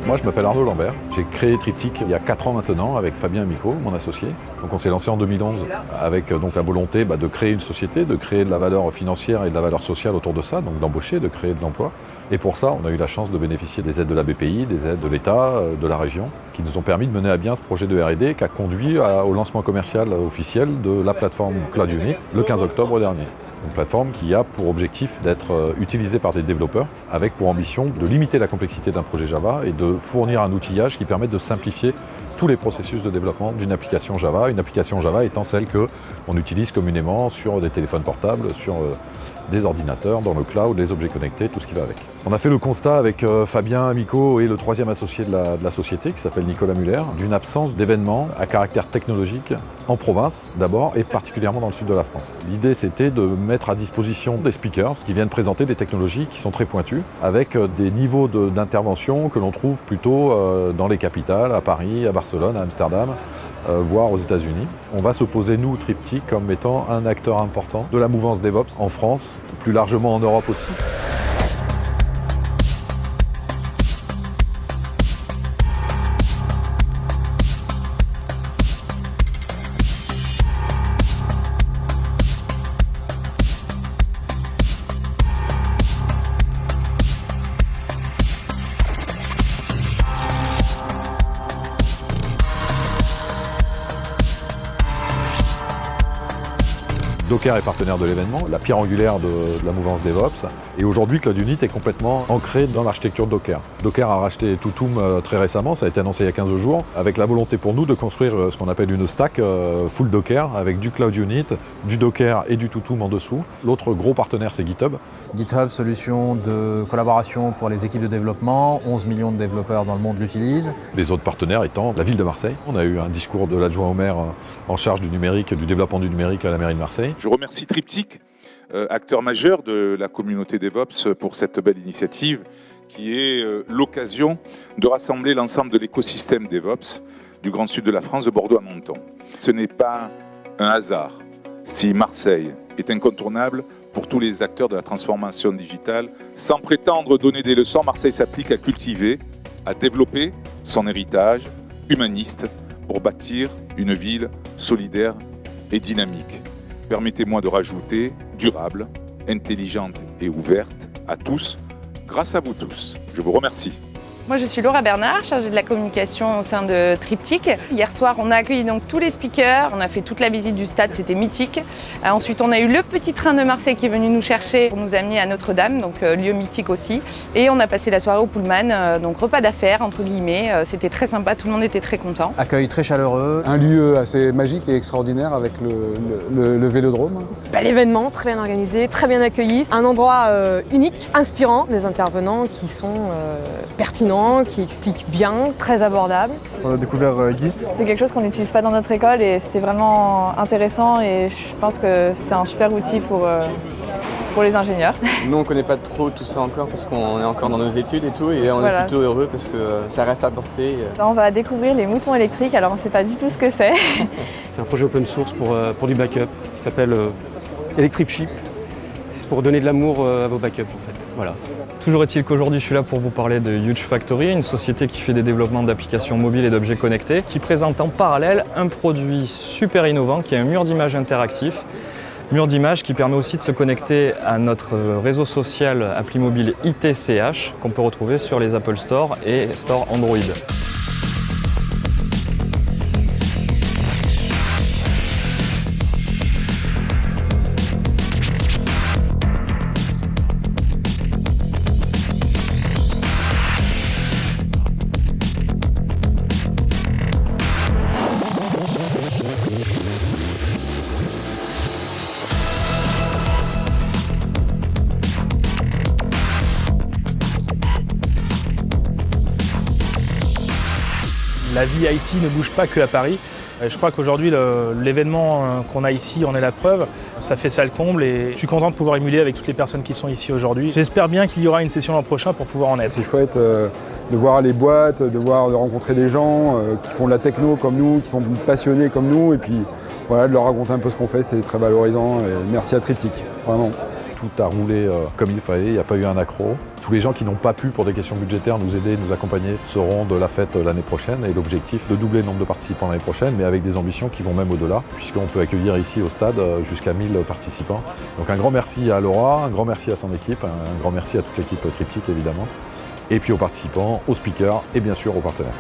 Moi, je m'appelle Arnaud Lambert. J'ai créé Triptyque il y a 4 ans maintenant avec Fabien Amico, mon associé. Donc, on s'est lancé en 2011 avec donc, la volonté de créer une société, de créer de la valeur financière et de la valeur sociale autour de ça, donc d'embaucher, de créer de l'emploi. Et pour ça, on a eu la chance de bénéficier des aides de la BPI, des aides de l'État, de la région, qui nous ont permis de mener à bien ce projet de R&D qui a conduit au lancement commercial officiel de la plateforme Cloud Unit le 15 octobre dernier. Une plateforme qui a pour objectif d'être utilisée par des développeurs avec pour ambition de limiter la complexité d'un projet Java et de fournir un outillage qui permette de simplifier tous les processus de développement d'une application Java. Une application Java étant celle qu'on utilise communément sur des téléphones portables, sur des ordinateurs, dans le cloud, les objets connectés, tout ce qui va avec. On a fait le constat avec Fabien Amico et le troisième associé de la société, qui s'appelle Nicolas Muller, d'une absence d'événements à caractère technologique en province d'abord et particulièrement dans le sud de la France. L'idée c'était de mettre à disposition des speakers qui viennent présenter des technologies qui sont très pointues avec des niveaux d'intervention que l'on trouve plutôt dans les capitales, à Paris, à Barcelone, à Amsterdam, voire aux États-Unis. On va se poser, nous, Triptyque, comme étant un acteur important de la mouvance DevOps en France, plus largement en Europe aussi. Docker est partenaire de l'événement, la pierre angulaire de la mouvance DevOps. Et aujourd'hui, Cloud Unit est complètement ancré dans l'architecture Docker. Docker a racheté Tutum très récemment, ça a été annoncé il y a 15 jours, avec la volonté pour nous de construire ce qu'on appelle une stack full Docker, avec du Cloud Unit, du Docker et du Tutum en dessous. L'autre gros partenaire, c'est GitHub. GitHub, solution de collaboration pour les équipes de développement, 11 millions de développeurs dans le monde l'utilisent. Les autres partenaires étant la ville de Marseille. On a eu un discours de l'adjoint au maire en charge du numérique, du développement du numérique à la mairie de Marseille. Je remercie Triptyque, acteur majeur de la communauté DevOps, pour cette belle initiative qui est l'occasion de rassembler l'ensemble de l'écosystème DevOps du Grand Sud de la France, de Bordeaux à Menton. Ce n'est pas un hasard si Marseille est incontournable pour tous les acteurs de la transformation digitale. Sans prétendre donner des leçons, Marseille s'applique à cultiver, à développer son héritage humaniste pour bâtir une ville solidaire et dynamique. Permettez-moi de rajouter durable, intelligente et ouverte à tous, grâce à vous tous. Je vous remercie. Moi, je suis Laura Bernard, chargée de la communication au sein de Triptyque. Hier soir, on a accueilli donc tous les speakers. On a fait toute la visite du stade, c'était mythique. Ensuite, on a eu le petit train de Marseille qui est venu nous chercher pour nous amener à Notre-Dame, donc lieu mythique aussi. Et on a passé la soirée au Pullman, donc repas d'affaires, entre guillemets. C'était très sympa, tout le monde était très content. Accueil très chaleureux. Un lieu assez magique et extraordinaire avec le vélodrome. L'événement, très bien organisé, très bien accueilli. Un endroit unique, inspirant, des intervenants qui sont pertinents, qui expliquent bien, très abordables. On a découvert Git. C'est quelque chose qu'on n'utilise pas dans notre école et c'était vraiment intéressant et je pense que c'est un super outil pour les ingénieurs. Nous on ne connaît pas trop tout ça encore parce qu'on est encore dans nos études et tout et on est plutôt heureux parce que ça reste à portée. Là, on va découvrir les moutons électriques, alors on ne sait pas du tout ce que c'est. C'est un projet open source pour du backup qui s'appelle Electric Sheep. C'est pour donner de l'amour à vos backups en fait. Voilà. Toujours est-il qu'aujourd'hui je suis là pour vous parler de Huge Factory, une société qui fait des développements d'applications mobiles et d'objets connectés, qui présente en parallèle un produit super innovant qui est un mur d'image interactif. Mur d'image qui permet aussi de se connecter à notre réseau social appli mobile ITCH qu'on peut retrouver sur les Apple Store et Store Android. La vie IT ne bouge pas que à Paris. Je crois qu'aujourd'hui, l'événement qu'on a ici en est la preuve. Ça fait ça le comble et je suis content de pouvoir émuler avec toutes les personnes qui sont ici aujourd'hui. J'espère bien qu'il y aura une session l'an prochain pour pouvoir en être. C'est chouette de voir les boîtes, de rencontrer des gens qui font de la techno comme nous, qui sont passionnés comme nous et puis voilà, de leur raconter un peu ce qu'on fait, c'est très valorisant et merci à Triptyque, vraiment. tout a roulé comme il fallait, il n'y a pas eu un accroc. Tous les gens qui n'ont pas pu, pour des questions budgétaires, nous aider, nous accompagner, seront de la fête l'année prochaine. Et l'objectif de doubler le nombre de participants l'année prochaine, mais avec des ambitions qui vont même au-delà, puisqu'on peut accueillir ici au stade jusqu'à 1000 participants. Donc un grand merci à Laura, un grand merci à son équipe, un grand merci à toute l'équipe Triptyque évidemment, et puis aux participants, aux speakers et bien sûr aux partenaires.